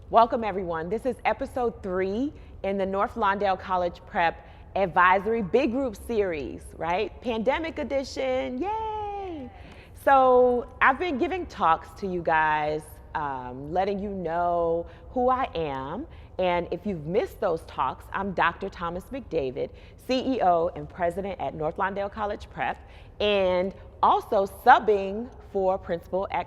Welcome everyone. This is episode 3 in the North Lawndale College Prep Advisory Big Group series, right? Pandemic edition, yay! So I've been giving talks to you guys, letting you know who I am. And if you've missed those talks, I'm Dr. Thomas McDavid, CEO and President at North Lawndale College Prep, and also subbing for principal at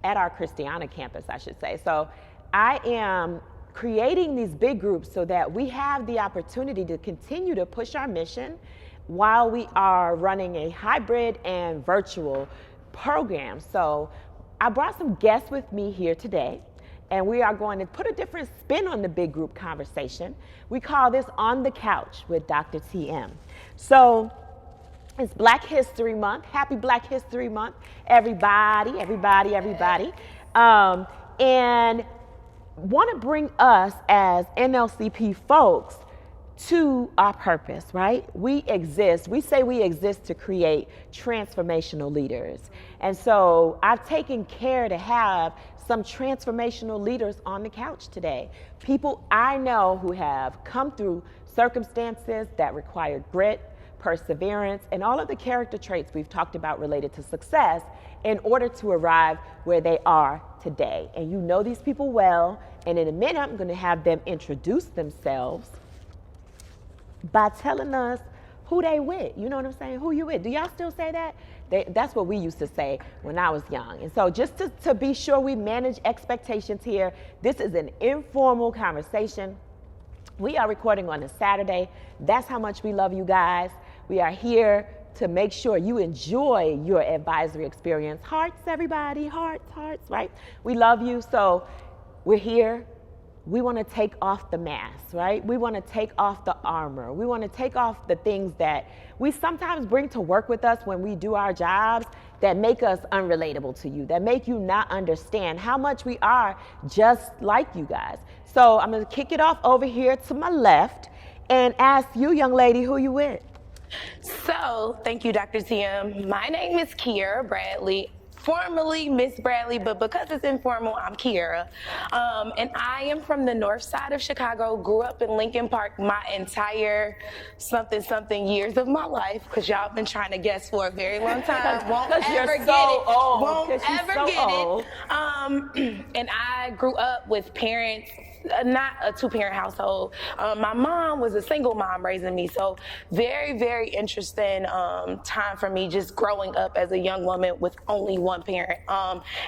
our Christiana campus, I should say. So I am creating these big groups so that we have the opportunity to continue to push our mission while we are running a hybrid and virtual program. So I brought some guests with me here today, and we are going to put a different spin on the big group conversation. We call this On the Couch with Dr. TM. So it's Black History Month. Happy Black History Month, everybody. And want to bring us as NLCP folks to our purpose, right? We say we exist to create transformational leaders. And so I've taken care to have some transformational leaders on the couch today. People I know who have come through circumstances that require grit, perseverance, and all of the character traits we've talked about related to success in order to arrive where they are today. And you know these people well, and in a minute I'm going to have them introduce themselves by telling us who they with. You know what I'm saying? Who you with? Do y'all still say that? That's what we used to say when I was young. And so just to be sure we manage expectations here, this is an informal conversation. We are recording on a Saturday. That's how much we love you guys. We are here to make sure you enjoy your advisory experience. Hearts, everybody, hearts, right? We love you, so we're here. We want to take off the mask, right? We want to take off the armor. We want to take off the things that we sometimes bring to work with us when we do our jobs that make us unrelatable to you, that make you not understand how much we are just like you guys. So I'm going to kick it off over here to my left and ask you, young lady, who you with? So, thank you, Dr. TM. My name is Kiera Bradley, formerly Miss Bradley, but because it's informal, I'm Kiera. And I am from the north side of Chicago, grew up in Lincoln Park my entire something years of my life, because y'all been trying to guess for a very long time. Won't ever get it. Won't ever get it. And I grew up with parents, not a two-parent household. My mom was a single mom raising me, so very, very interesting time for me just growing up as a young woman with only one parent.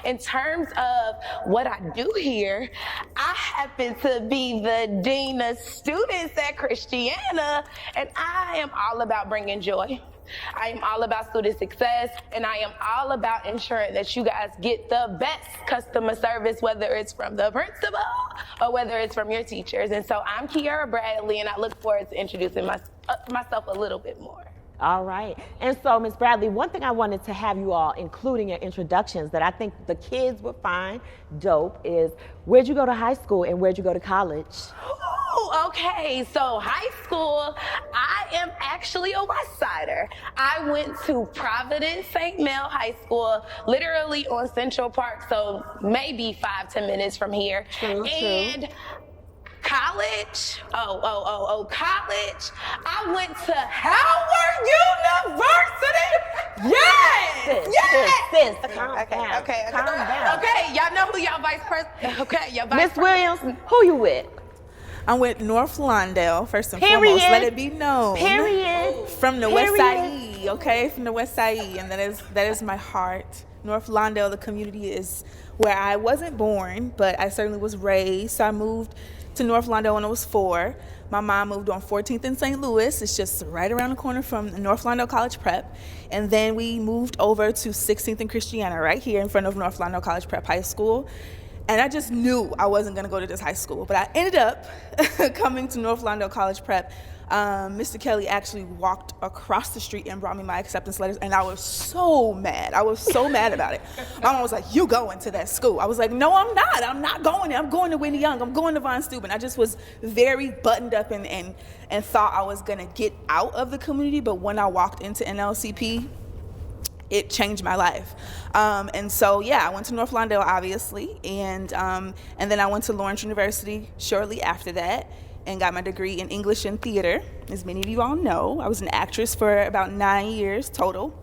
In terms of what I do here, I happen to be the dean of students at Christiana, and I am all about bringing joy. I am all about student success, and I am all about ensuring that you guys get the best customer service, whether it's from the principal or whether it's from your teachers. And so I'm Kiera Bradley, and I look forward to introducing myself a little bit more. All right. And so, Ms. Bradley, one thing I wanted to have you all include in your introductions that I think the kids would find dope is, where'd you go to high school and where'd you go to college? Oh, okay. So high school, I am actually a West Sider. I went to Providence St. Mel High School, literally on Central Park, so maybe 5-10 minutes from here. True. College, college. I went to Howard University. Yes. Sis, calm down. Calm down. Okay, y'all know who y'all vice president. Okay, y'all vice Miss Williams, who you with? I'm with North Lawndale, first and foremost. Let it be known. Period. From the West Side, okay? From the West Side, and that is my heart. North Lawndale, the community, is where I wasn't born, but I certainly was raised. So I moved to North Lawndale when I was 4. My mom moved on 14th in St. Louis. It's just right around the corner from the North Lawndale College Prep. And then we moved over to 16th and Christiana, right here in front of North Lawndale College Prep High School. And I just knew I wasn't going to go to this high school. But I ended up coming to North Lawndale College Prep. Mr. Kelly actually walked across the street and brought me my acceptance letters, and I was so mad. I was so mad about it. My mom was like, "You going to that school?" I was like, "No, I'm not. I'm not going there. I'm going to Whitney Young. I'm going to Von Steuben." I just was very buttoned up and thought I was going to get out of the community. But when I walked into NLCP, it changed my life. And so, yeah, I went to North Lawndale, obviously, and then I went to Lawrence University shortly after that and got my degree in English and theater. As many of you all know, I was an actress for about 9 years total.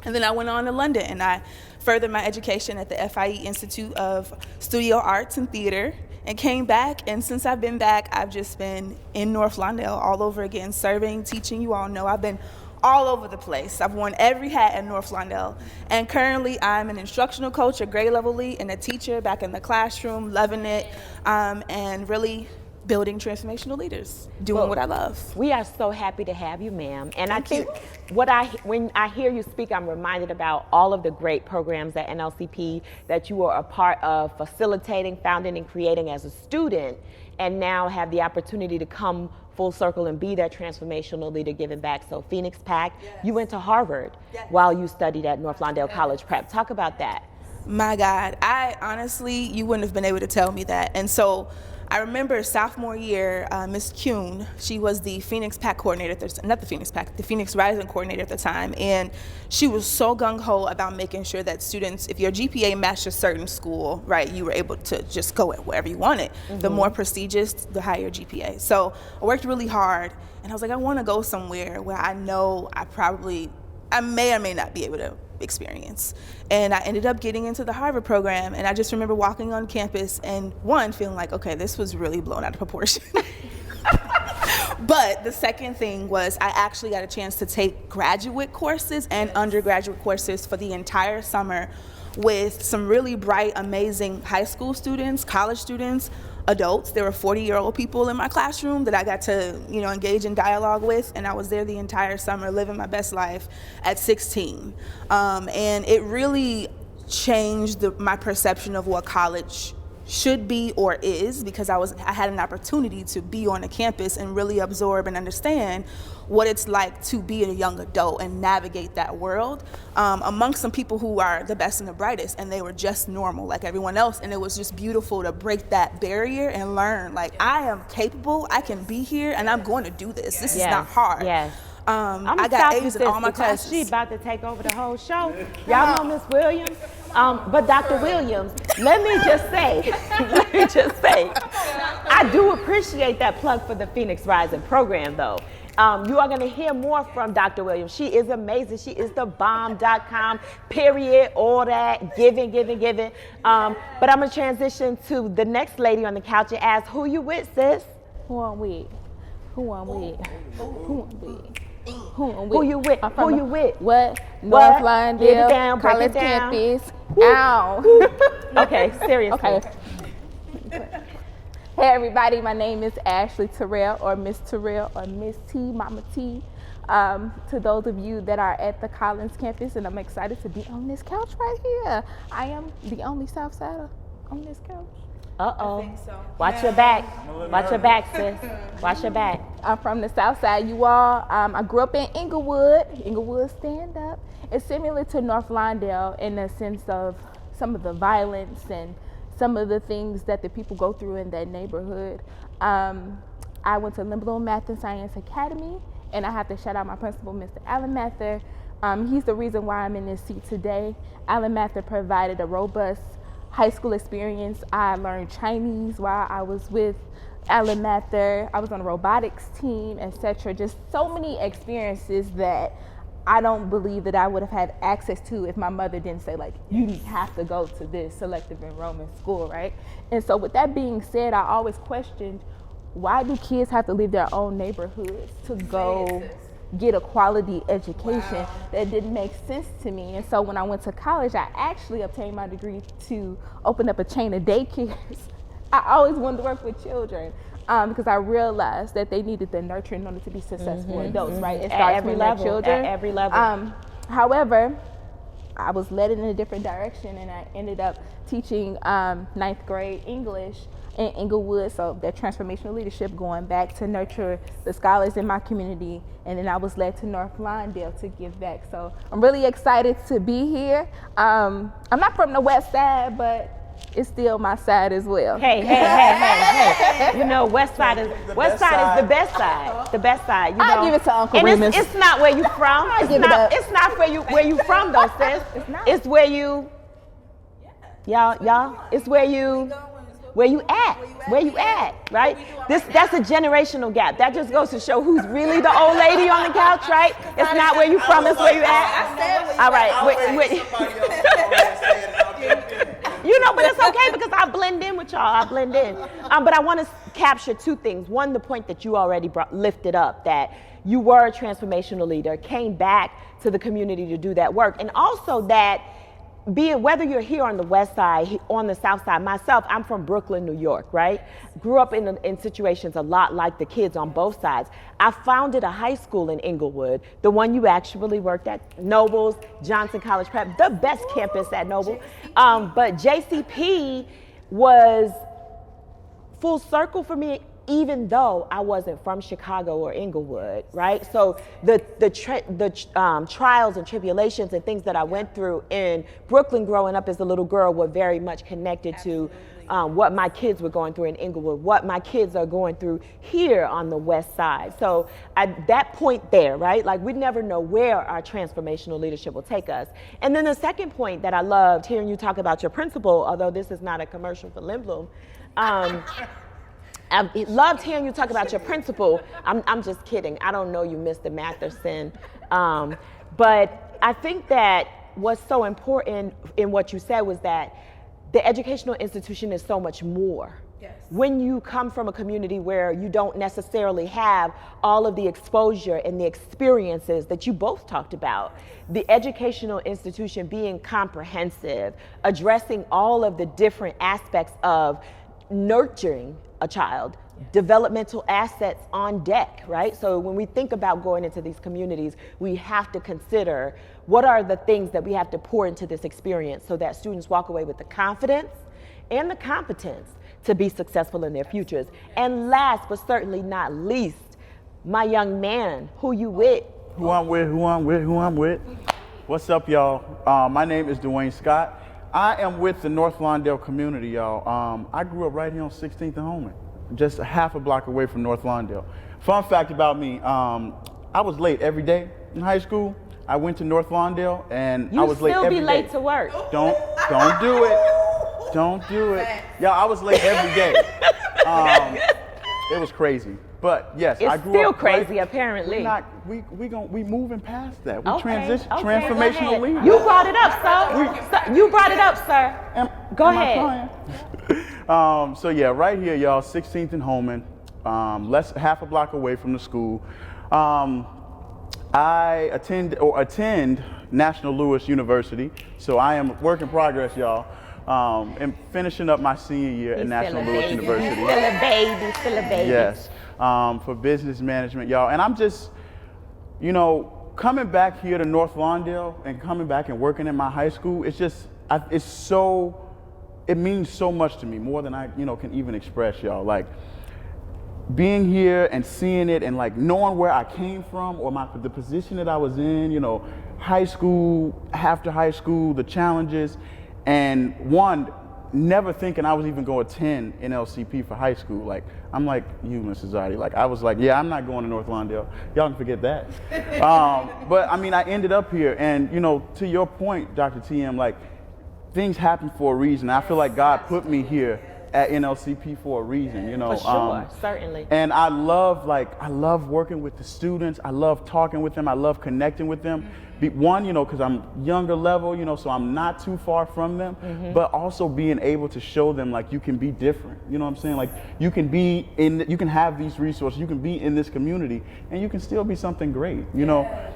And then I went on to London, and I furthered my education at the FIE Institute of Studio Arts and Theater, and came back. And since I've been back, I've just been in North Lawndale all over again, serving, teaching. You all know I've been all over the place. I've worn every hat at North Lawndale. And currently I'm an instructional coach, a grade level lead, and a teacher back in the classroom, loving it, and really building transformational leaders, doing what I love. We are so happy to have you, ma'am. And Thank I think you. when I hear you speak, I'm reminded about all of the great programs at NLCP that you were a part of facilitating, founding, and creating as a student, and now have the opportunity to come full circle and be that transformational leader giving back. So Phoenix Pact, you went to Harvard while you studied at North Lawndale College Prep. Talk about that. My God, I honestly, you wouldn't have been able to tell me that. And so I remember sophomore year, Miss Kuhn, she was the Phoenix Pact coordinator, not the Phoenix Pact, the Phoenix Rising coordinator at the time. And she was so gung-ho about making sure that students, if your GPA matched a certain school, right, you were able to just go at wherever you wanted. Mm-hmm. The more prestigious, the higher GPA. So I worked really hard, and I was like, I want to go somewhere where I know I may or may not be able to experience. And I ended up getting into the Harvard program, and I just remember walking on campus and feeling like, okay, this was really blown out of proportion. But the second thing was I actually got a chance to take graduate courses and undergraduate courses for the entire summer with some really bright, amazing high school students, college students, adults. There were 40-year-old people in my classroom that I got to, engage in dialogue with, and I was there the entire summer living my best life at 16. And it really changed my perception of what college should be or is, because I had an opportunity to be on a campus and really absorb and understand what it's like to be a young adult and navigate that world amongst some people who are the best and the brightest, and they were just normal like everyone else. And it was just beautiful to break that barrier and learn, like, I am capable, I can be here, and I'm going to do this. This is not hard. Yes. I got A's in all my classes. She's about to take over the whole show. Y'all know Miss Williams. But Dr. Williams, let me just say, I do appreciate that plug for the Phoenix Rising program, though. You are going to hear more from Dr. Williams. She is amazing. She is the bomb.com, period, all that, giving. But I'm going to transition to the next lady on the couch and ask, who you with, sis? Who I'm with? Who you with? Who you with? What? North Lawndale break College it down. Campus. Ow. Okay, seriously. Okay. Hey everybody, my name is Ashley Terrell, or Miss Terrell, or Miss T, Mama T. To those of you that are at the Collins campus, and I'm excited to be on this couch right here. I am the only Southsider on this couch. Uh-oh. I think so. Watch your back. Watch your back, sis. Watch your back. I'm from the South Side, you all. I grew up in Inglewood stand up. It's similar to North Lawndale in the sense of some of the violence and some of the things that the people go through in that neighborhood. I went to Limberlow Math and Science Academy, and I have to shout out my principal, Mr. Alan Mather. He's the reason why I'm in this seat today. Alan Mather provided a robust high school experience. I learned Chinese while I was with Alan Mather. I was on a robotics team, etc. Just so many experiences that I don't believe that I would have had access to if my mother didn't say, like, you have to go to this selective enrollment school, right? And so with that being said, I always questioned, why do kids have to leave their own neighborhoods to go get a quality education? Wow. That didn't make sense to me. And so when I went to college, I actually obtained my degree to open up a chain of daycares. I always wanted to work with children because I realized that they needed the nurture in order to be successful adults, right? It starts with their children. At every level. However, I was led in a different direction, and I ended up teaching 9th grade English in Inglewood, so that transformational leadership, going back to nurture the scholars in my community. And then I was led to North Lawndale to give back. So I'm really excited to be here. I'm not from the West Side, but is still my side as well. Hey. You know, West Side is the best side. The best side. You know? I'll give it to Uncle and Remus. it's not where you from. It's not where you from though, sis. It's not. It's where you, y'all. It's where you at, right? That's a generational gap. That just goes to show who's really the old lady on the couch, right? It's not where you from, it's where you at. All right, wait. You know, but it's okay because I blend in with y'all. I blend in. But I want to capture two things. One, the point that you already lifted up, that you were a transformational leader, came back to the community to do that work, and also that be it whether you're here on the west side, on the south side. Myself, I'm from Brooklyn, New York, right? Grew up in situations a lot like the kids on both sides. I founded a high school in Inglewood, the one you actually worked at, Nobles, Johnson College Prep, the best campus at Noble. But JCP was full circle for me, even though I wasn't from Chicago or Inglewood, right? So the trials and tribulations and things that I went through in Brooklyn growing up as a little girl were very much connected to what my kids were going through in Inglewood, what my kids are going through here on the west side. So at that point there, right? Like we never know where our transformational leadership will take us. And then the second point that I loved hearing you talk about your principal, although this is not a commercial for Lindblom, I loved hearing you talk about your principal. I'm just kidding. I don't know you, Mr. Matherson. But I think that what's so important in what you said was that the educational institution is so much more. Yes. When you come from a community where you don't necessarily have all of the exposure and the experiences that you both talked about, the educational institution being comprehensive, addressing all of the different aspects of nurturing a child, developmental assets on deck, right? So when we think about going into these communities, we have to consider what are the things that we have to pour into this experience so that students walk away with the confidence and the competence to be successful in their futures. And last but certainly not least, my young man, who you with? Who I'm with. What's up, y'all? My name is Dwayne Scott. I am with the North Lawndale community, y'all. I grew up right here on 16th and Holman, just a half a block away from North Lawndale. Fun fact about me, I was late every day in high school. I went to North Lawndale and I was late every day. You still be late to work. Don't do it. Don't do it. Y'all, I was late every day. It was crazy. But yes, I grew up. It's still crazy, apparently. We moving past that. We transformational leaders. You brought it up, sir. You brought it up, sir. Go ahead. So yeah, right here, y'all, 16th and Holman, half a block away from the school. I attend National Louis University, so I am work in progress, y'all. And finishing up my senior year at National Louis University. Still a baby. Yes, for business management, y'all. And I'm just, coming back here to North Lawndale and coming back and working in my high school, it's just, it means so much to me, more than I, can even express, y'all. Like, being here and seeing it and like knowing where I came from or the position that I was in, high school, after high school, the challenges, and never thinking I was even going to attend Nlcp for high school. Like, I'm like you, Mrs. Zadi. Like, I was like, yeah, I'm not going to North Lawndale. Y'all can forget that. But I mean, I ended up here, and to your point, Dr. TM, like, things happen for a reason. I feel like God put me here at Nlcp for a reason, For sure, certainly. And I love working with the students. I love talking with them. I love connecting with them. Because I'm younger level, so I'm not too far from them, but also being able to show them like you can be different. You know what I'm saying? Like you can have these resources, you can be in this community, and you can still be something great.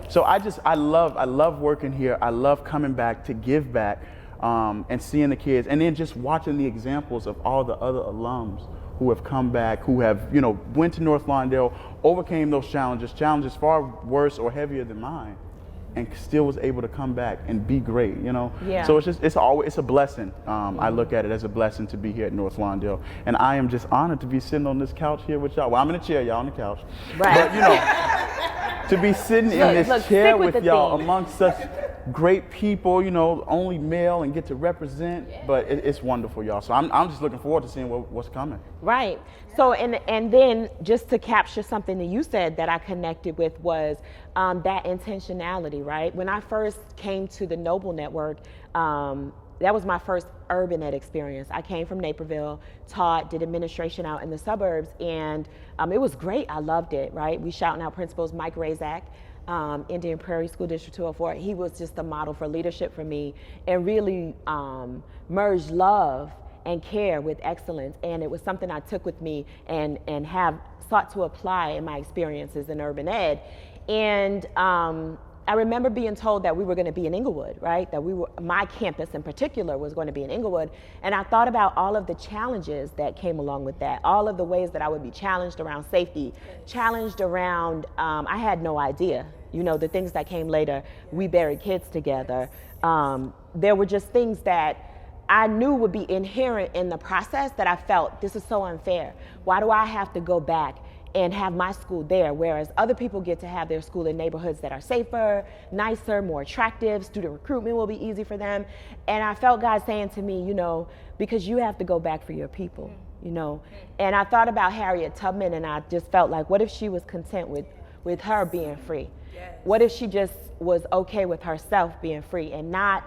So I love working here. I love coming back to give back. And seeing the kids, and then just watching the examples of all the other alums who have come back, who have, went to North Lawndale, overcame those challenges far worse or heavier than mine, and still was able to come back and be great, Yeah. So it's a blessing. I look at it as a blessing to be here at North Lawndale, and I am just honored to be sitting on this couch here with y'all. Well, I'm in a chair, y'all on the couch. Right. But, to be sitting in this chair with y'all amongst such great people, you know, only male and get to represent, but it's wonderful, y'all. So I'm just looking forward to seeing what's coming. Right. So, and then just to capture something that you said that I connected with was that intentionality, right? When I first came to the Noble Network, that was my first urban ed experience. I came from Naperville, taught, did administration out in the suburbs, and it was great. I loved it, right? We shouting out principals, Mike Razak, Indian Prairie School District 204. He was just a model for leadership for me and really merged love and care with excellence. And it was something I took with me and have sought to apply in my experiences in urban ed. And I remember being told that we were going to be in Inglewood, right? That my campus in particular was going to be in Inglewood. And I thought about all of the challenges that came along with that, all of the ways that I would be challenged around safety, challenged around, I had no idea, you know, the things that came later. We buried kids together. There were just things that I knew would be inherent in the process that I felt, this is so unfair. Why do I have to go back and have my school there, whereas other people get to have their school in neighborhoods that are safer, nicer, more attractive, student recruitment will be easy for them. And I felt God saying to me, you know, because you have to go back for your people, you know. And I thought about Harriet Tubman, and I just felt like, what if she was content with her being free? What if she just was okay with herself being free and not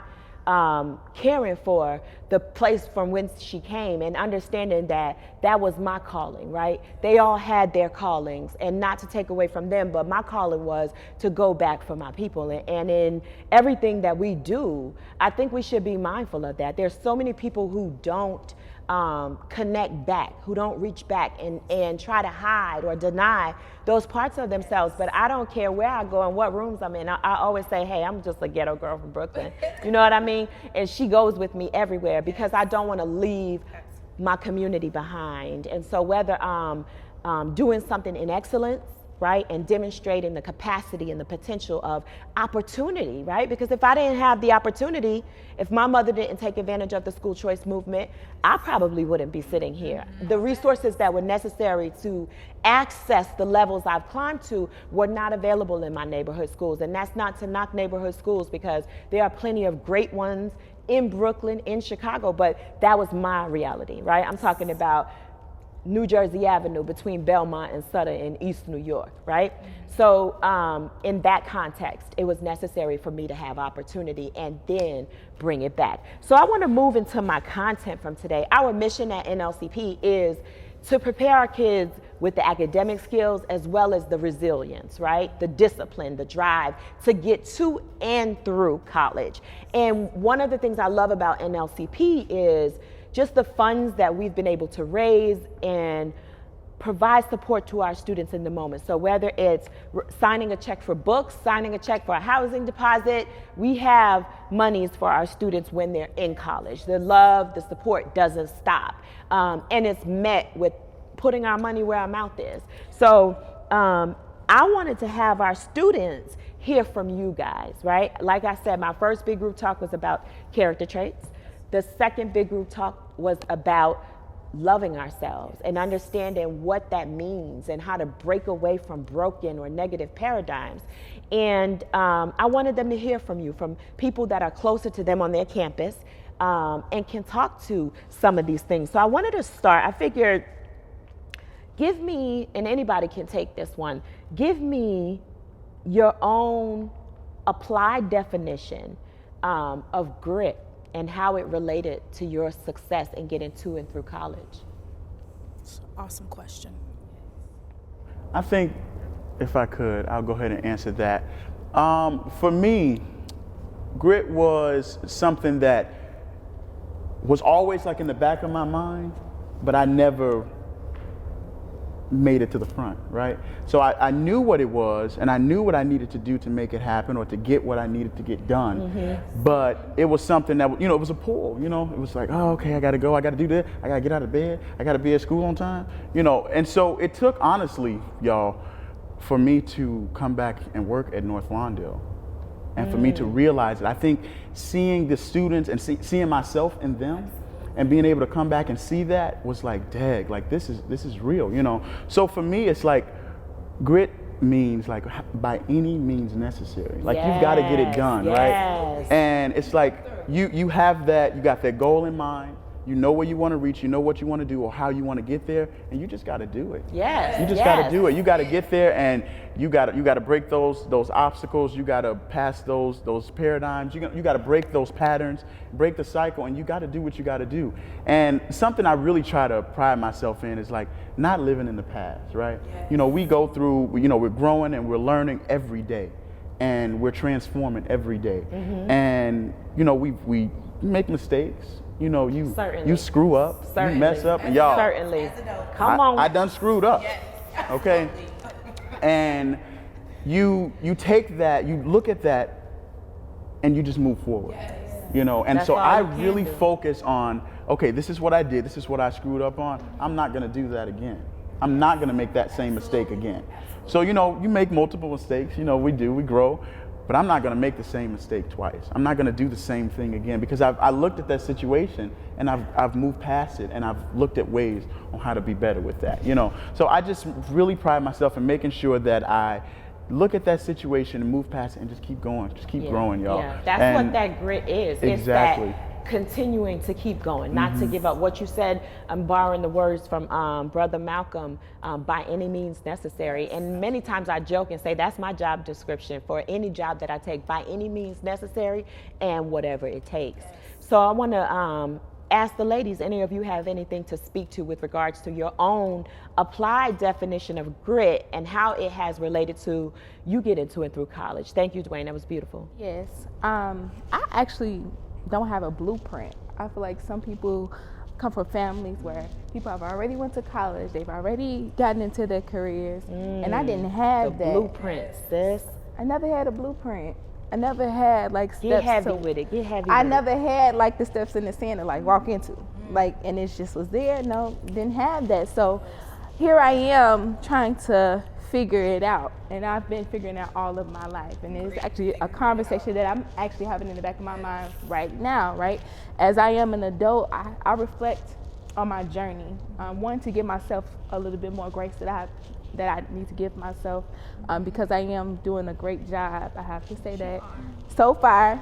caring for the place from whence she came, and understanding that that was my calling, right? They all had their callings, and not to take away from them, but my calling was to go back for my people. And in everything that we do, I think we should be mindful of that. There's so many people who don't connect back, who don't reach back and try to hide or deny those parts of themselves. But I don't care where I go and what rooms I'm in. I always say, hey, I'm just a ghetto girl from Brooklyn. You know what I mean? And she goes with me everywhere because I don't want to leave my community behind. And so whether I'm doing something in excellence, right, and demonstrating the capacity and the potential of opportunity, right? Because if I didn't have the opportunity, if my mother didn't take advantage of the school choice movement, I probably wouldn't be sitting here. The resources that were necessary to access the levels I've climbed to were not available in my neighborhood schools. And that's not to knock neighborhood schools, because there are plenty of great ones in Brooklyn, in Chicago, but that was my reality, right? I'm talking about New Jersey Avenue between Belmont and Sutter in East New York, right? So in that context, it was necessary for me to have opportunity and then bring it back. So I want to move into my content from today. Our mission at NLCP is to prepare our kids with the academic skills as well as the resilience, right? The discipline, the drive to get to and through college. And one of the things I love about NLCP is just the funds that we've been able to raise and provide support to our students in the moment. So whether it's signing a check for books, signing a check for a housing deposit, we have monies for our students when they're in college. The love, the support doesn't stop. And it's met with putting our money where our mouth is. So I wanted to have our students hear from you guys, right? Like I said, my first big group talk was about character traits. The second big group talk was about loving ourselves and understanding what that means and how to break away from broken or negative paradigms. And I wanted them to hear from you, from people that are closer to them on their campus and can talk to some of these things. So I wanted to start, I figured, give me, and anybody can take this one, give me your own applied definition of grit and how it related to your success in getting to and through college. Awesome question. I think, if I could, I'll go ahead and answer that. For me, grit was something that was always like in the back of my mind, but I never made it to the front, right? So I knew what it was, and I knew what I needed to do to make it happen or to get what I needed to get done. But it was something that, you know, it was a pull, you know? It was like, oh, okay, I gotta go, I gotta do this, I gotta get out of bed, I gotta be at school on time, you know? And so it took, honestly, y'all, for me to come back and work at North Lawndale and for me to realize it. I think seeing the students and seeing myself in them and being able to come back and see that was like, dang, like this is real, you know? So for me, it's like grit means like by any means necessary. Like you've got to get it done, right? Yes. And it's like you have that, you got that goal in mind. You know where you want to reach, you know what you want to do or how you want to get there, and you just got to do it. Yes. You just got to do it. You got to get there, and you got to break those obstacles. You got to pass those paradigms. You got to break those patterns, break the cycle, and you got to do what you got to do. And something I really try to pride myself in is like not living in the past, right? Yes. You know, we go through, you know, we're growing and we're learning every day, and we're transforming every day. Mm-hmm. And you know, we make mistakes. You know, you screw up, you mess up, and y'all. Certainly. Come on. I done screwed up. Yes. Okay. And you take that, you look at that, and you just move forward. Yes. You know, and so I really focus on, okay, this is what I did, this is what I screwed up on. I'm not gonna do that again. I'm not gonna make that same mistake again. So, you know, you make multiple mistakes, you know, we grow. But I'm not going to make the same mistake twice. I'm not going to do the same thing again because I looked at that situation and I've moved past it and I've looked at ways on how to be better with that, you know. So I just really pride myself in making sure that I look at that situation and move past it and just keep going, just keep growing, y'all. Yeah, that's what that grit is. Exactly. It's that continuing to keep going, not to give up. What you said, I'm borrowing the words from Brother Malcolm, by any means necessary. And many times I joke and say that's my job description for any job that I take, by any means necessary and whatever it takes. So I want to ask the ladies, any of you have anything to speak to with regards to your own applied definition of grit and how it has related to you getting to and through college? Thank you, Dwayne. That was beautiful. Yes. I actually don't have a blueprint. I feel like some people come from families where people have already went to college, they've already gotten into their careers, and I didn't have that blueprint, sis. I never had a blueprint. I never had like steps. Get heavy with it. Get heavy. I never had like the steps in the sand to like walk into, like, and it just was there. No, didn't have that. So here I am trying to figure it out, and I've been figuring out all of my life, and it's actually a conversation that I'm actually having in the back of my mind right now, right? As I am an adult, I reflect on my journey, one, to give myself a little bit more grace that I need to give myself, because I am doing a great job, I have to say that. So far,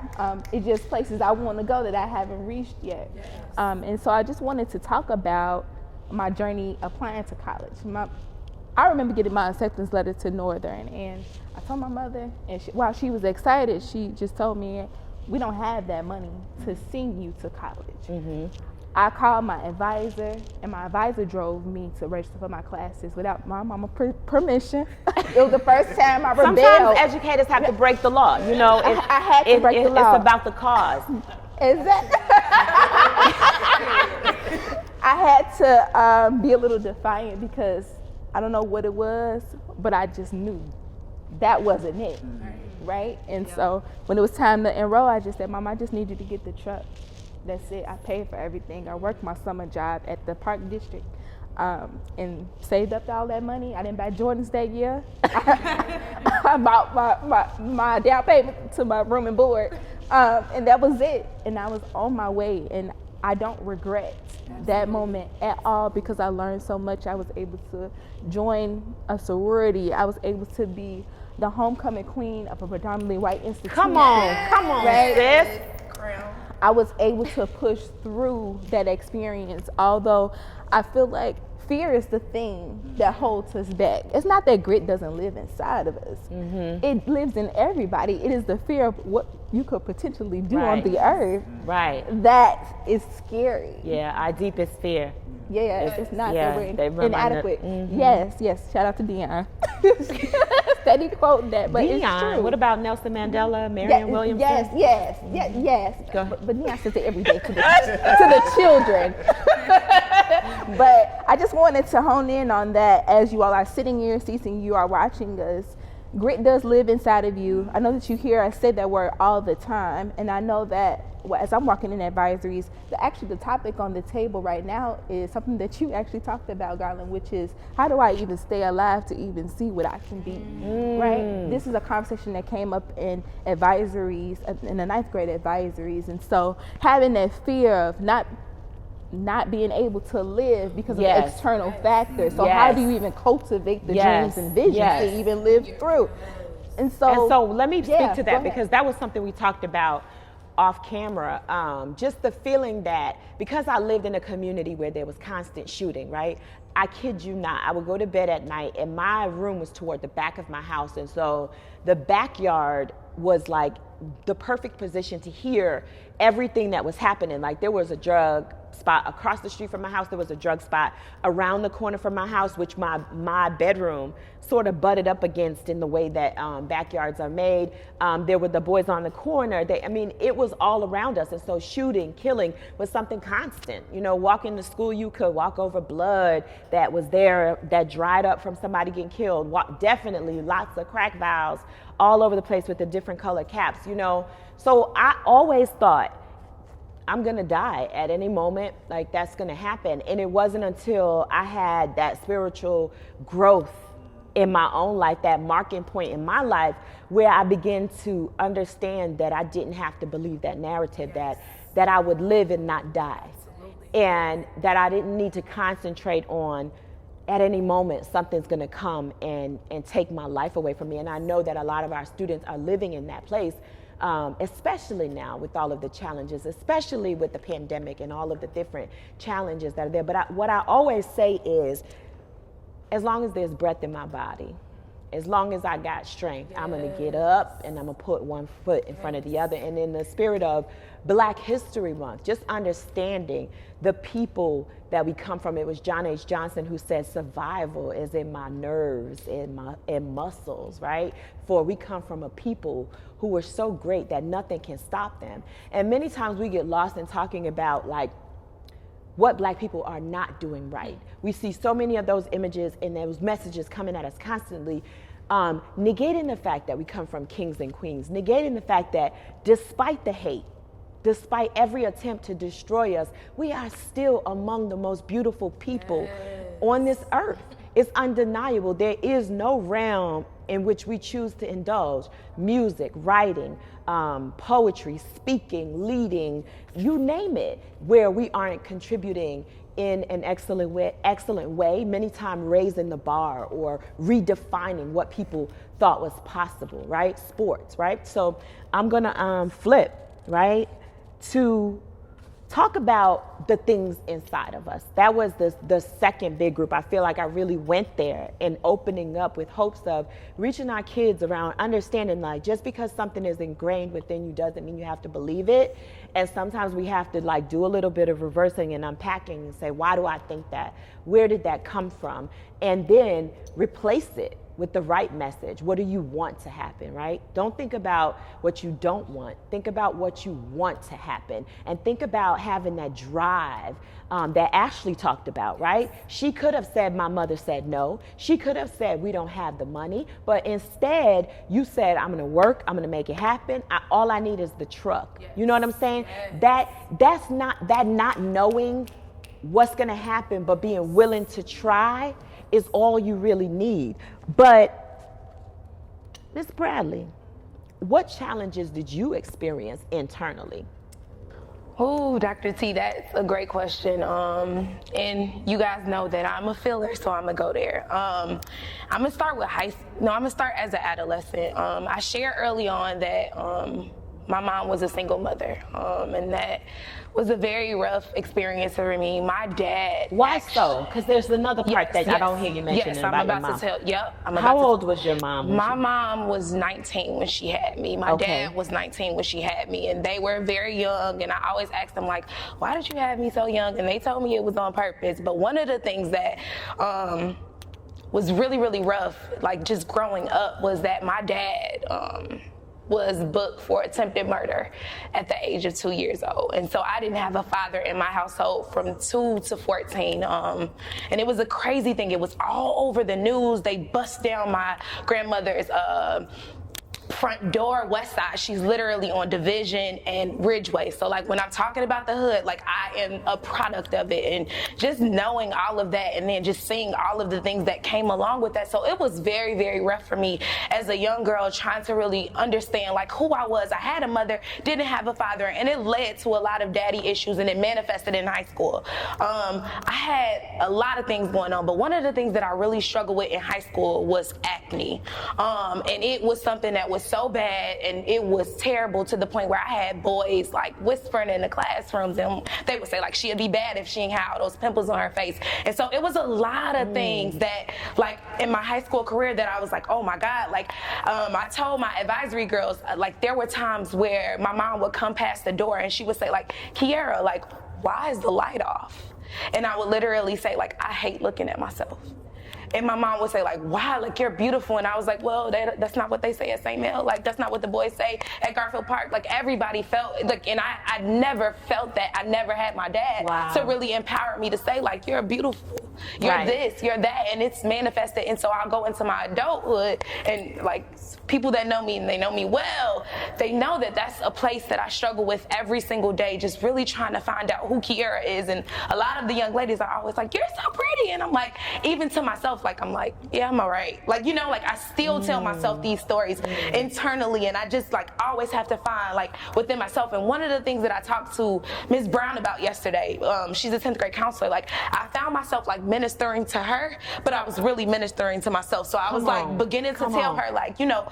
it's just places I want to go that I haven't reached yet. And so I just wanted to talk about my journey applying to college. I remember getting my acceptance letter to Northern, and I told my mother, and while she was excited, she just told me, we don't have that money to send you to college. Mm-hmm. I called my advisor, and my advisor drove me to register for my classes without my mama's permission. It was the first time I rebelled. Sometimes educators have to break the law, you know. I had to break the law. It's about the cause. Exactly. I had to be a little defiant because I don't know what it was, but I just knew that wasn't it, right? And so when it was time to enroll, I just said, Mom, I just need you to get the truck. That's it. I paid for everything. I worked my summer job at the Park District and saved up all that money. I didn't buy Jordans that year. I bought my down payment to my room and board, and that was it. And I was on my way, and I don't regret that moment at all because I learned so much. I was able to join a sorority. I was able to be the homecoming queen of a predominantly white institution. Come on, right? Sis. I was able to push through that experience, although I feel like fear is the thing that holds us back. It's not that grit doesn't live inside of us. Mm-hmm. It lives in everybody. It is the fear of what you could potentially do on the earth. Right. That is scary. Yeah, our deepest fear. Yeah, it's not that we're inadequate. Mm-hmm. Yes. Shout out to Dion. Steady quoting that, but Dion, it's true. What about Nelson Mandela, Marion Williamson? Yes. But Dion says it every day to the children. But I just wanted to hone in on that as you all are sitting in your seats and you are watching us. Grit does live inside of you. I know that you hear us say that word all the time, and I know that as I'm walking in advisories, the topic on the table right now is something that you actually talked about, Garland, which is how do I even stay alive to even see what I can be, right? This is a conversation that came up in advisories, in the 9th grade advisories, and so having that fear of not not being able to live because of Yes. external factors. So Yes. how do you even cultivate the Yes. dreams and visions Yes. to even live through? And So let me speak yeah, to go that ahead. because that was something we talked about off camera. Just the feeling that because I lived in a community where there was constant shooting, right? I kid you not, I would go to bed at night and my room was toward the back of my house. And so the backyard was like the perfect position to hear everything that was happening. Like there was a drug spot across the street from my house. There was a drug spot around the corner from my house, which my bedroom sort of butted up against in the way that backyards are made. There were the boys on the corner. It was all around us. And so shooting, killing was something constant. You know, walking to school, you could walk over blood that was there, that dried up from somebody getting killed. Definitely lots of crack vials all over the place with the different color caps, you know. So I always thought, I'm gonna die at any moment, like that's gonna happen. And it wasn't until I had that spiritual growth in my own life, that marking point in my life, where I began to understand that I didn't have to believe that narrative, that I would live and not die. And that I didn't need to concentrate on at any moment something's gonna come and take my life away from me. And I know that a lot of our students are living in that place. Especially now with all of the challenges, especially with the pandemic and all of the different challenges that are there. But what I always say is, as long as there's breath in my body, as long as I got strength, I'm gonna get up and I'm gonna put one foot in front of the other. And in the spirit of Black History Month, just understanding the people that we come from. It was John H. Johnson who said, survival is in my nerves and muscles, right? For we come from a people who were so great that nothing can stop them. And many times we get lost in talking about like what Black people are not doing right. We see so many of those images and those messages coming at us constantly, negating the fact that we come from kings and queens, negating the fact that despite the hate, despite every attempt to destroy us, we are still among the most beautiful people on this earth. It's undeniable. There is no realm in which we choose to indulge. Music, writing, poetry, speaking, leading, you name it, where we aren't contributing in an excellent way, many times raising the bar or redefining what people thought was possible, right? Sports, right? So I'm gonna flip, right, to talk about the things inside of us. That was the second big group. I feel like I really went there and opening up with hopes of reaching our kids around understanding, like, just because something is ingrained within you doesn't mean you have to believe it. And sometimes we have to like do a little bit of reversing and unpacking and say, why do I think that? Where did that come from? And then replace it with the right message. What do you want to happen, right? Don't think about what you don't want. Think about what you want to happen. And think about having that drive that Ashley talked about, right? She could have said, my mother said no. She could have said, we don't have the money. But instead, you said, I'm gonna work, I'm gonna make it happen. All I need is the truck. Yes. You know what I'm saying? Yes. That's not knowing what's gonna happen, but being willing to try is all you really need. But Ms. Bradley, what challenges did you experience internally? Oh, Dr. T, that's a great question. And you guys know that I'm a filler, so I'm gonna go there. I'm gonna start with I'm gonna start as an adolescent. I shared early on that my mom was a single mother, and that was a very rough experience for me. My dad. Why so? Because there's another part I don't hear you mentioning about your mom. Yes, I'm about to tell. How old was your mom? My mom was 19 when she had me. My dad was 19 when she had me, and they were very young. And I always asked them, like, why did you have me so young? And they told me it was on purpose. But one of the things that was really, really rough, like just growing up, was that my dad was booked for attempted murder at the age of 2 years old. And so I didn't have a father in my household from 2 to 14. And it was a crazy thing. It was all over the news. They bust down my grandmother's front door west side. She's literally on Division and Ridgeway. So like when I'm talking about the hood, like I am a product of it, and just knowing all of that and then just seeing all of the things that came along with that. So it was very, very rough for me as a young girl trying to really understand like who I was. I had a mother, didn't have a father, and it led to a lot of daddy issues, and it manifested in high school. I had a lot of things going on, but one of the things that I really struggled with in high school was acne. And it was something that was so bad, and it was terrible to the point where I had boys like whispering in the classrooms, and they would say like she'd be bad if she ain't had all those pimples on her face. And so it was a lot of things that like in my high school career that I was like, oh my God, like I told my advisory girls, like there were times where my mom would come past the door and she would say like, Kiera, like why is the light off? And I would literally say like, I hate looking at myself. And my mom would say like, wow, like you're beautiful. And I was like, well, that's not what they say at St. Mel. Like that's not what the boys say at Garfield Park. Like everybody felt like, and I never felt that. I never had my dad to really empower me to say like, you're beautiful, you're this, you're that. And it's manifested. And so I'll go into my adulthood and like people that know me and they know me well, they know that that's a place that I struggle with every single day, just really trying to find out who Kiera is. And a lot of the young ladies are always like, you're so pretty. And I'm like, even to myself, like I'm like, yeah, I'm all right. Like, you know, like I still tell myself these stories internally, and I just like always have to find like within myself. And one of the things that I talked to Ms. Brown about yesterday, she's a 10th grade counselor, like I found myself like ministering to her, but I was really ministering to myself. So I was like beginning to tell her like, you know,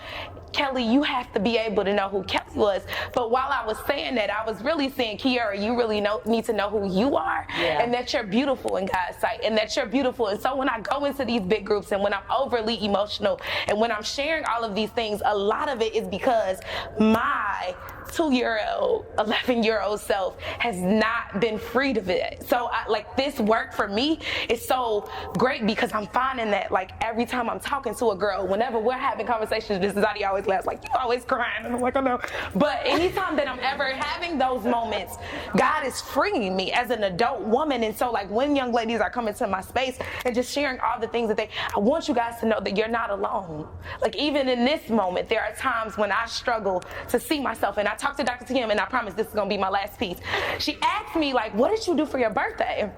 Kelly, you have to be able to know who Kelly was. But while I was saying that, I was really saying, Kiera, you really need to know who you are, and that you're beautiful in God's sight, and that you're beautiful. And so when I go into these big groups and when I'm overly emotional and when I'm sharing all of these things, a lot of it is because my 2-year-old, 11-year-old self has not been freed of it. So like this work for me is so great because I'm finding that like every time I'm talking to a girl, whenever we're having conversations, this Zadie always laughs like, you always crying. And I'm like, I know. But anytime that I'm ever having those moments, God is freeing me as an adult woman. And so like when young ladies are coming to my space and just sharing all the things that I want you guys to know that you're not alone. Like even in this moment, there are times when I struggle to see myself, and I talked to Dr. Tim, and I promise this is gonna be my last piece. She asked me like, what did you do for your birthday?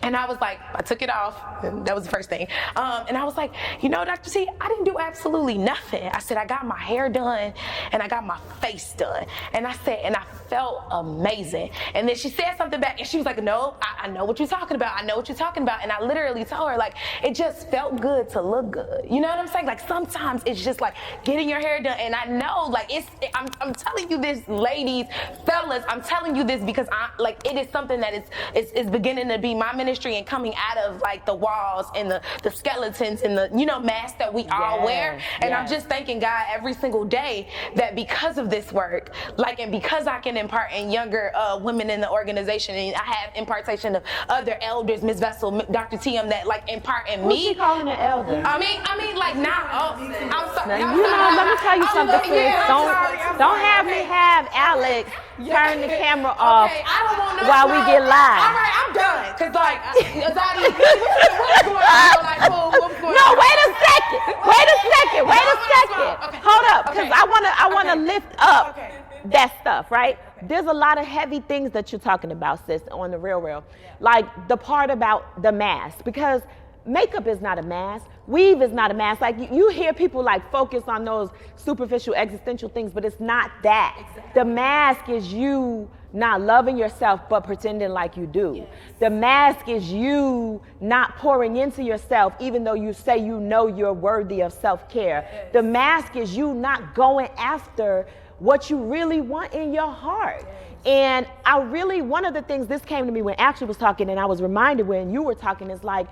And I was like, I took it off. And that was the first thing. And I was like, you know, Dr. T, I didn't do absolutely nothing. I said, I got my hair done and I got my face done. And I said, and I felt amazing. And then she said something back and she was like, no, I know what you're talking about. I know what you're talking about. And I literally told her, like, it just felt good to look good. You know what I'm saying? Like sometimes it's just like getting your hair done. And I know, like, I'm telling you this, ladies, fellas, I'm telling you this because it is something that is beginning to be my ministry and coming out of like the walls and the skeletons and the, you know, masks that we all wear. And I'm just thanking God every single day that because of this work, like, and because I can impart in younger women in the organization, and I have impartation of other elders, Ms. Vessel, Dr. TM, that like impart in me. Who's she calling an elder? I mean, like now, I'm sorry. Now, you know, let me tell you something, sis. Don't have me have Alex turn the camera off while we get live. All right, I'm done. Cause like, Zadie, what's going on? Like, what's going on? No, wait a second. Okay. Hold up, because I wanna lift up that stuff, right? There's a lot of heavy things that you're talking about, sis, on the real. Like the part about the mask, because makeup is not a mask. Weave is not a mask. Like you hear people like focus on those superficial existential things, but it's not that. Exactly. The mask is you not loving yourself but pretending like you do. Yes. The mask is you not pouring into yourself even though you say you know you're worthy of self-care. Yes. The mask is you not going after what you really want in your heart. Yes. And one of the things, this came to me when Ashley was talking, and I was reminded when you were talking, is like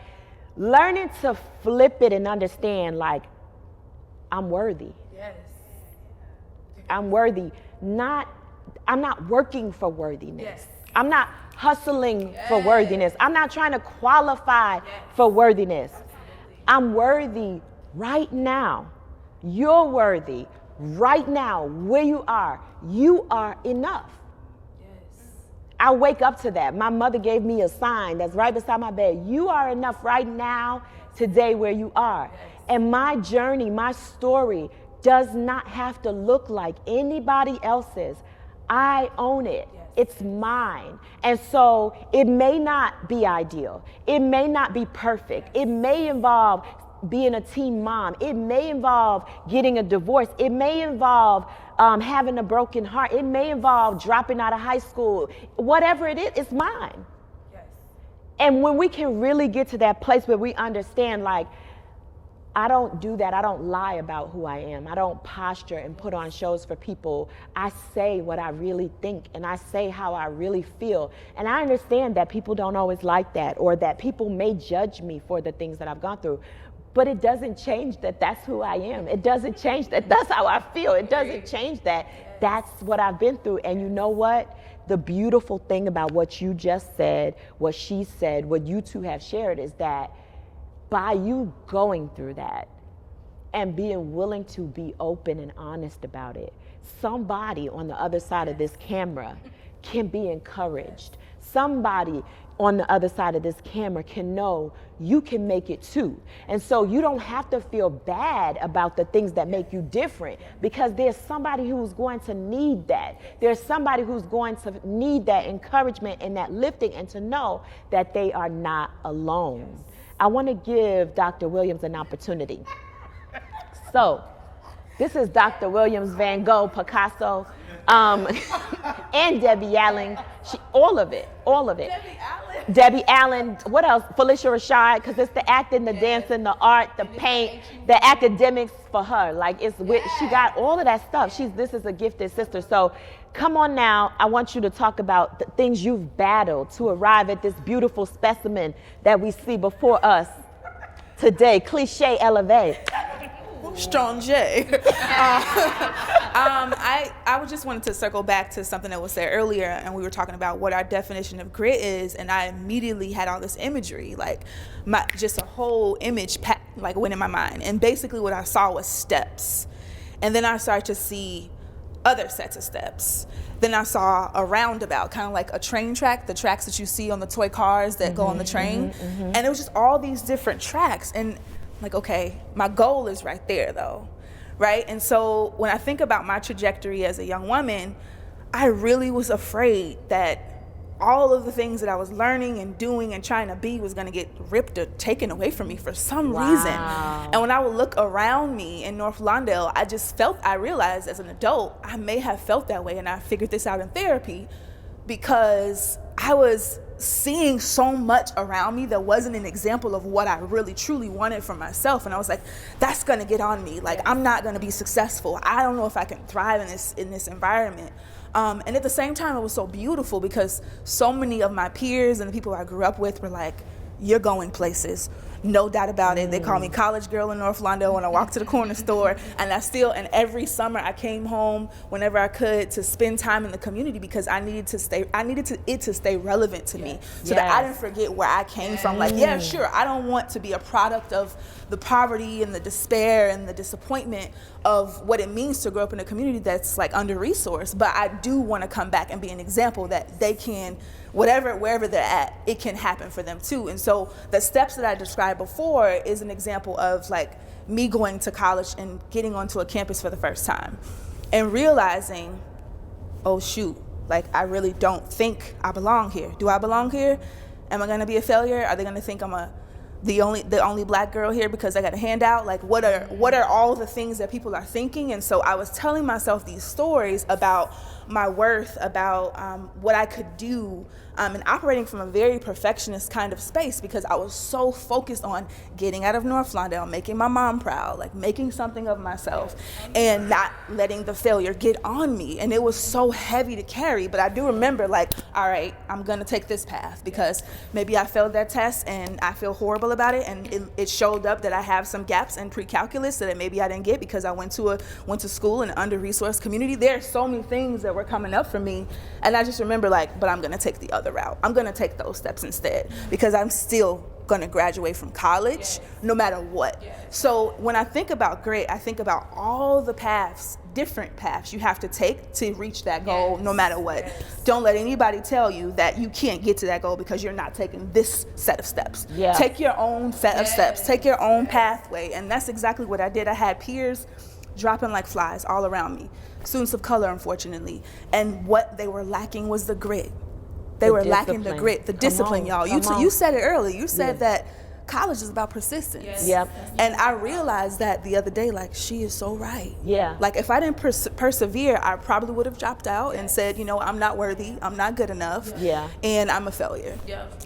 learning to flip it and understand, like, I'm worthy. Yes. I'm worthy. I'm not working for worthiness. Yes. I'm not hustling for worthiness. I'm not trying to qualify for worthiness. Absolutely. I'm worthy right now. You're worthy right now where you are. You are enough. I wake up to that. My mother gave me a sign that's right beside my bed. You are enough right now, today, where you are. And my journey, my story does not have to look like anybody else's. I own it. It's mine. And so it may not be ideal. It may not be perfect. It may involve being a teen mom. It may involve getting a divorce. It may involve having a broken heart. It may involve dropping out of high school. Whatever it is, it's mine. Yes. And when we can really get to that place where we understand, like, I don't do that. I don't lie about who I am. I don't posture and put on shows for people. I say what I really think, and I say how I really feel. And I understand that people don't always like that, or that people may judge me for the things that I've gone through. But it doesn't change that that's who I am. It doesn't change that that's how I feel. It doesn't change that that's what I've been through. And you know what? The beautiful thing about what you just said, what she said, what you two have shared is that by you going through that and being willing to be open and honest about it, somebody on the other side of this camera can be encouraged. Somebody on the other side of this camera can know you can make it too. And so you don't have to feel bad about the things that make you different, because there's somebody who's going to need that. There's somebody who's going to need that encouragement and that lifting, and to know that they are not alone. I want to give Dr. Williams an opportunity. So, this is Dr. Williams, Van Gogh, Picasso, and Debbie Allen. All of it. Debbie Allen, what else? Felicia Rashad, because it's the acting, the dancing, the art, the paint, the academics for her. Like, she got all of that stuff. This is a gifted sister. So come on now, I want you to talk about the things you've battled to arrive at this beautiful specimen that we see before us today. Cliche elevate. Strong J. I just wanted to circle back to something that was said earlier, and we were talking about what our definition of grit is, and I immediately had all this imagery, like just a whole image like went in my mind, and basically what I saw was steps, and then I started to see other sets of steps. Then I saw a roundabout, kind of like a train track, the tracks that you see on the toy cars that go on the train, and it was just all these different tracks, and like, okay, my goal is right there though, right? And so when I think about my trajectory as a young woman, I really was afraid that all of the things that I was learning and doing and trying to be was gonna get ripped or taken away from me for some reason. And when I would look around me in North Lawndale, I realized as an adult, I may have felt that way, and I figured this out in therapy, because I was seeing so much around me that wasn't an example of what I really truly wanted for myself. And I was like, that's gonna get on me. Like, I'm not gonna be successful. I don't know if I can thrive in this environment. And at the same time, it was so beautiful, because so many of my peers and the people I grew up with were like, you're going places. No doubt about it. They call me college girl in North Lawndale when I walk to the corner store, and every summer I came home whenever I could to spend time in the community, because I needed it to stay relevant to me, so that I didn't forget where I came from. Like, yeah, sure, I don't want to be a product of the poverty and the despair and the disappointment of what it means to grow up in a community that's like under-resourced, but I do want to come back and be an example that they can, wherever they're at, it can happen for them too. And so the steps that I described before is an example of like me going to college and getting onto a campus for the first time and realizing, oh shoot, like I really don't think I belong here. Do I belong here? Am I gonna be a failure? Are they gonna think I'm the only black girl here because I got a handout? Like, what are all the things that people are thinking? And so I was telling myself these stories about my worth, about what I could do, and operating from a very perfectionist kind of space, because I was so focused on getting out of North Lawndale, making my mom proud, like making something of myself, and not letting the failure get on me. And it was so heavy to carry, but I do remember, like, all right, I'm gonna take this path, because maybe I failed that test and I feel horrible about it, and it showed up that I have some gaps in pre-calculus that maybe I didn't get because I went to school in an under-resourced community. There are so many things that were coming up for me, and I just remember, like, but I'm gonna take the other route. I'm gonna take those steps instead, because I'm still gonna graduate from college no matter what. So when I think about grit, I think about all the different paths you have to take to reach that goal no matter what. Don't let anybody tell you that you can't get to that goal because you're not taking this set of steps. Take your own set of steps, take your own pathway. And that's exactly what I did. I had peers dropping like flies all around me. Students of color, unfortunately. And what they were lacking was the grit. They were lacking the grit, the discipline, y'all. You said it earlier. You said that college is about persistence. Yes. Yep. And I realized that the other day, like, she is so right. Yeah. Like, if I didn't persevere, I probably would have dropped out and said, you know, I'm not worthy, I'm not good enough, and I'm a failure.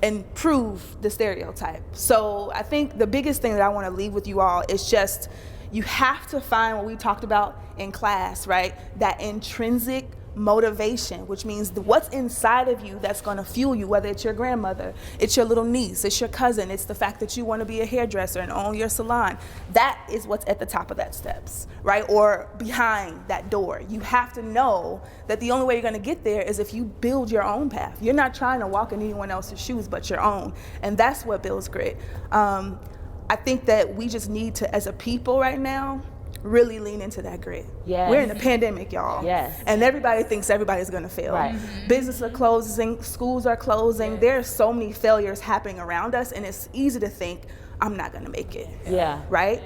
And prove the stereotype. So I think the biggest thing that I want to leave with you all is just, you have to find what we talked about in class, right? That intrinsic motivation, which means what's inside of you that's going to fuel you, whether it's your grandmother, it's your little niece, it's your cousin, it's the fact that you want to be a hairdresser and own your salon. That is what's at the top of that steps, right? Or behind that door. You have to know that the only way you're going to get there is if you build your own path. You're not trying to walk in anyone else's shoes but your own, and that's what builds grit. I think that we just need to, as a people right now, really lean into that grit. Yes. We're in a pandemic, y'all. Yes. And everybody thinks everybody's gonna fail. Right. Businesses are closing, schools are closing. There are so many failures happening around us, and it's easy to think, I'm not gonna make it. Yeah. Right?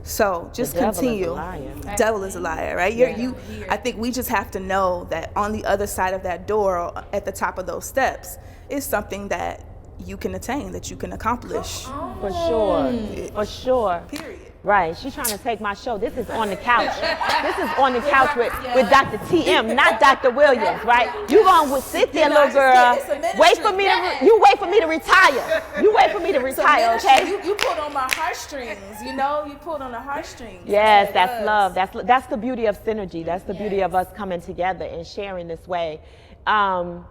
So just The devil continue. is a liar. Devil is a liar, right? I think we just have to know that on the other side of that door, at the top of those steps, is something that you can attain, that you can accomplish. For sure. For sure. Period. Right, she's trying to take my show. This is on the couch. This is on the couch with Dr. TM, not Dr. Williams, right? You gonna sit there, little girl. Wait for me to retire. You wait for me to retire, okay? You pulled on my heartstrings, you know? You pulled on the heartstrings. Yes, that's love. That's the beauty of synergy. That's the beauty of us coming together and sharing this way. Wow,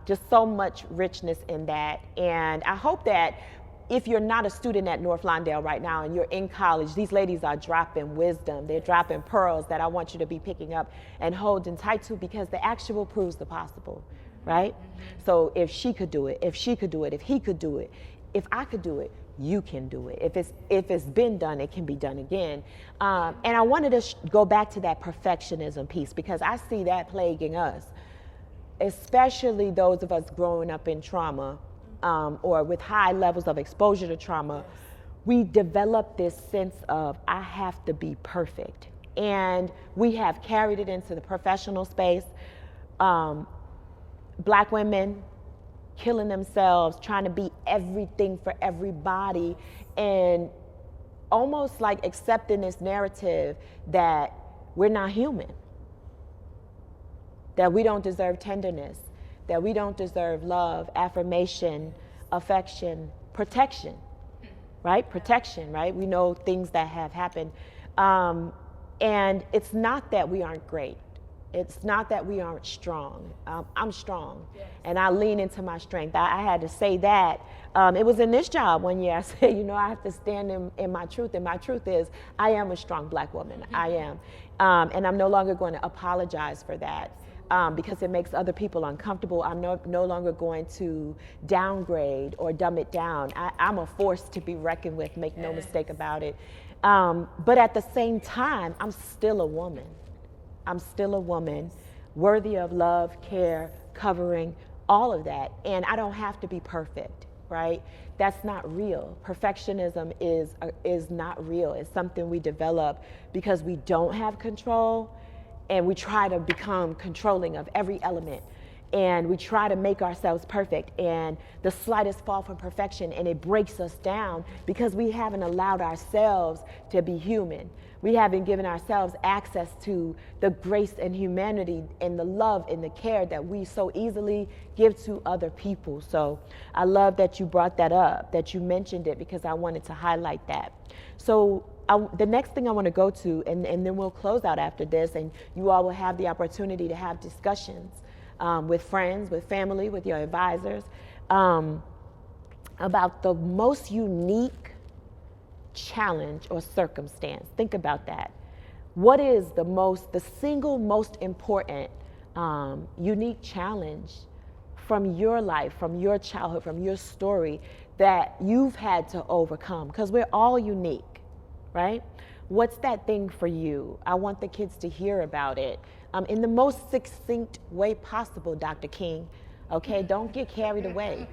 just so much richness in that. And I hope that if you're not a student at North Lawndale right now and you're in college, these ladies are dropping wisdom. They're dropping pearls that I want you to be picking up and holding tight to, because the actual proves the possible, right? So if she could do it, if she could do it, if he could do it, if I could do it, you can do it. If it's been done, it can be done again. And I wanted to go back to that perfectionism piece, because I see that plaguing us, especially those of us growing up in trauma. Or with high levels of exposure to trauma, we develop this sense of, I have to be perfect. And we have carried it into the professional space. Black women killing themselves, trying to be everything for everybody, and almost like accepting this narrative that we're not human, that we don't deserve tenderness, that we don't deserve love, affirmation, affection, protection, right? Protection, right? We know things that have happened. And it's not that we aren't great. It's not that we aren't strong. I'm strong, and I lean into my strength. I had to say that. It was in this job one year, I said, you know, I have to stand in my truth, and my truth is, I am a strong Black woman. I am. And I'm no longer going to apologize for that. Because it makes other people uncomfortable. I'm no longer going to downgrade or dumb it down. I'm a force to be reckoned with, make no mistake about it. But at the same time, I'm still a woman. I'm still a woman, worthy of love, care, covering, all of that. And I don't have to be perfect, right? That's not real. Perfectionism is not real. It's something we develop because we don't have control. And we try to become controlling of every element. And we try to make ourselves perfect. And the slightest fall from perfection, and it breaks us down because we haven't allowed ourselves to be human. We haven't given ourselves access to the grace and humanity and the love and the care that we so easily give to other people. So I love that you brought that up, that you mentioned it, because I wanted to highlight that. So the next thing I want to go to, and then we'll close out after this, and you all will have the opportunity to have discussions with friends, with family, with your advisors, about the most unique challenge or circumstance. Think about that. What is the single most important unique challenge from your life, from your childhood, from your story that you've had to overcome? Because we're all unique. Right? What's that thing for you? I want the kids to hear about it in the most succinct way possible, Dr. King. Okay, don't get carried away.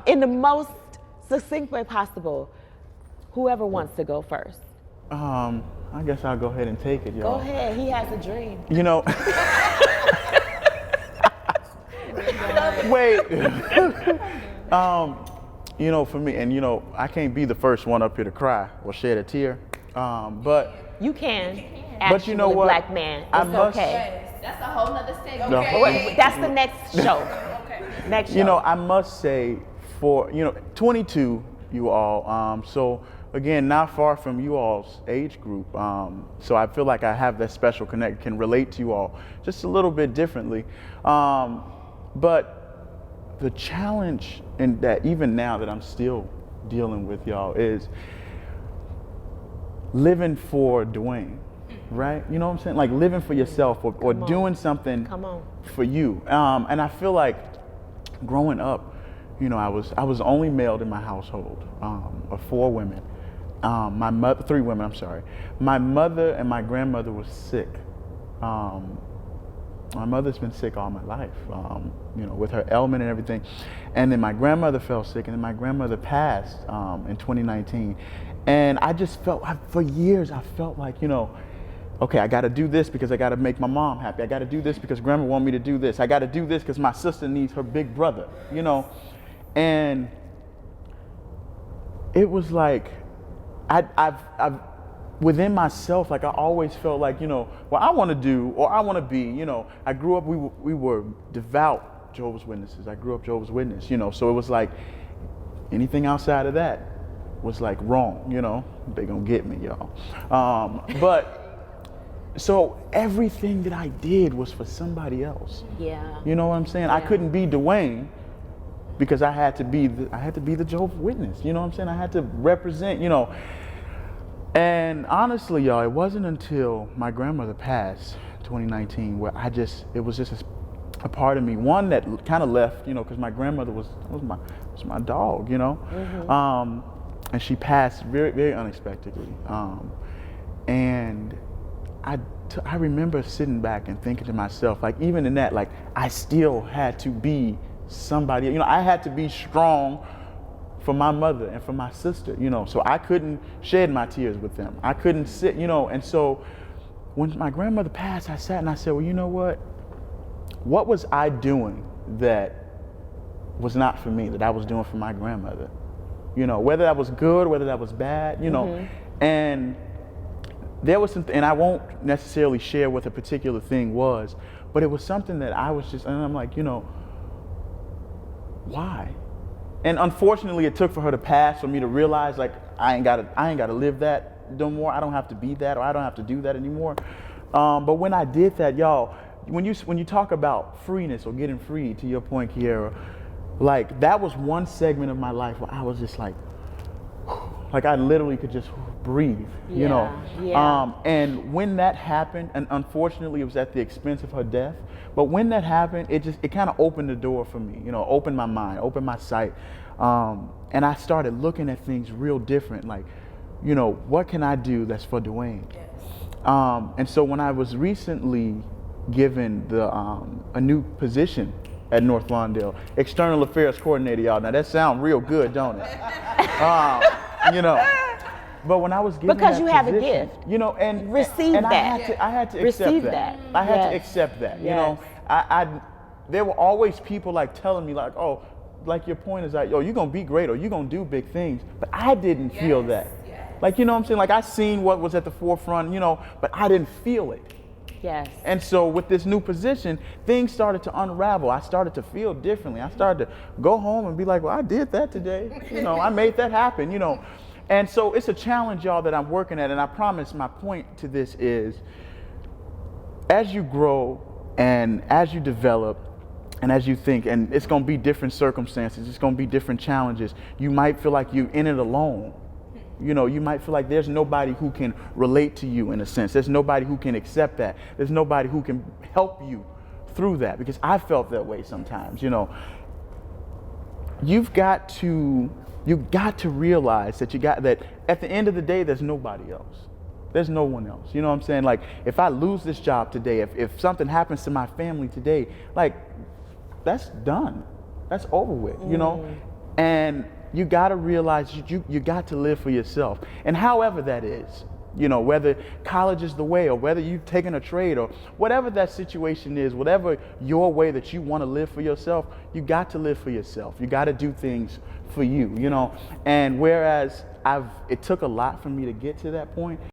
In the most succinct way possible. Whoever wants to go first. I guess I'll go ahead and take it, Go y'all. ahead. He has a dream. You know, wait. You know, for me, and you know, I can't be the first one up here to cry or shed a tear, but You can. But you know actually, what? Black man. I It's must- okay. That's a whole nother segment. No. Wait, that's the next show. Next show. you know, I must say, for 22, you all. So again, not far from you all's age group. So I feel like I have that special connect, can relate to you all just a little bit differently. But the challenge, and that even now that I'm still dealing with, y'all, is living for Dwayne, right? You know what I'm saying? Like living for yourself, or Come on. doing something Come on. for you. And I feel like growing up, you know, I was only male in my household, of 4 women. My mother, 3 women, I'm sorry. My mother and my grandmother was sick. My mother's been sick all my life, you know, with her ailment and everything. And then my grandmother fell sick, and then my grandmother passed in 2019. And I just felt, for years, I felt like, you know, okay, I got to do this because I got to make my mom happy. I got to do this because grandma want me to do this. I got to do this because my sister needs her big brother, you know. And it was like, I've within myself, like I always felt like, you know, what I want to do or I want to be, you know. I grew up, we were devout Jehovah's Witnesses. I grew up Jehovah's Witness, you know. So it was like anything outside of that was like wrong, you know. They gonna get me, y'all. But so everything that I did was for somebody else. Yeah. You know what I'm saying? I couldn't be Dwayne because I had to be the Jehovah's Witness. You know what I'm saying? I had to represent, you know. And honestly, y'all, it wasn't until my grandmother passed 2019 where it was just a part of me, one that kind of left, you know, because my grandmother was my dog, you know. And she passed very, very unexpectedly. And I remember sitting back and thinking to myself, like, even in that, like, I still had to be somebody, you know. I had to be strong for my mother and for my sister, you know, so I couldn't shed my tears with them. I couldn't sit, you know. And so when my grandmother passed, I sat and I said, well, you know what was I doing that was not for me, that I was doing for my grandmother? You know, whether that was good, whether that was bad, you know. And there was something, and I won't necessarily share what the particular thing was, but it was something that I was just, and I'm like, you know, why? And unfortunately, it took for her to pass for me to realize, like, I ain't gotta live that no more. I don't have to be that, or I don't have to do that anymore. But when I did that, y'all, when you talk about freeness or getting free, to your point, Kiera, like, that was one segment of my life where I was just like I literally could just breathe, you know. Yeah. And when that happened, and unfortunately it was at the expense of her death, but when that happened, it kind of opened the door for me, you know, opened my mind, opened my sight. And I started looking at things real different, like, you know, what can I do that's for Dwayne? Yes. And so when I was recently given a new position at North Lawndale, External Affairs Coordinator, y'all. Now that sounds real good, don't it? You know. But when I was given Because that you have a position, gift. you know, and Receive and that. I had to Receive accept that. I had to Yes. accept that. You Yes. know, I there were always people like telling me like, oh, like your point is like, yo, you're gonna be great or you're gonna do big things. But I didn't feel that. Like, you know what I'm saying? Like, I seen what was at the forefront, you know, but I didn't feel it. Yes. And so with this new position, things started to unravel. I started to feel differently. I started to go home and be like, well, I did that today. You know, I made that happen, you know. And so it's a challenge, y'all, that I'm working at. And I promise my point to this is, as you grow and as you develop and as you think, and it's going to be different circumstances, it's going to be different challenges, you might feel like you're in it alone. You know, you might feel like there's nobody who can relate to you in a sense. There's nobody who can accept that. There's nobody who can help you through that, because I felt that way sometimes, you know. You've got to realize that at the end of the day, there's nobody else. There's no one else. You know what I'm saying? Like, if I lose this job today, if something happens to my family today, like, that's done. That's over with, you know? And you got to realize you got to live for yourself. And however that is, You know, whether college is the way or whether you've taken a trade or whatever that situation is, whatever your way that you want to live for yourself, you got to live for yourself. You got to do things for you, you know. And whereas it took a lot for me to get to that point,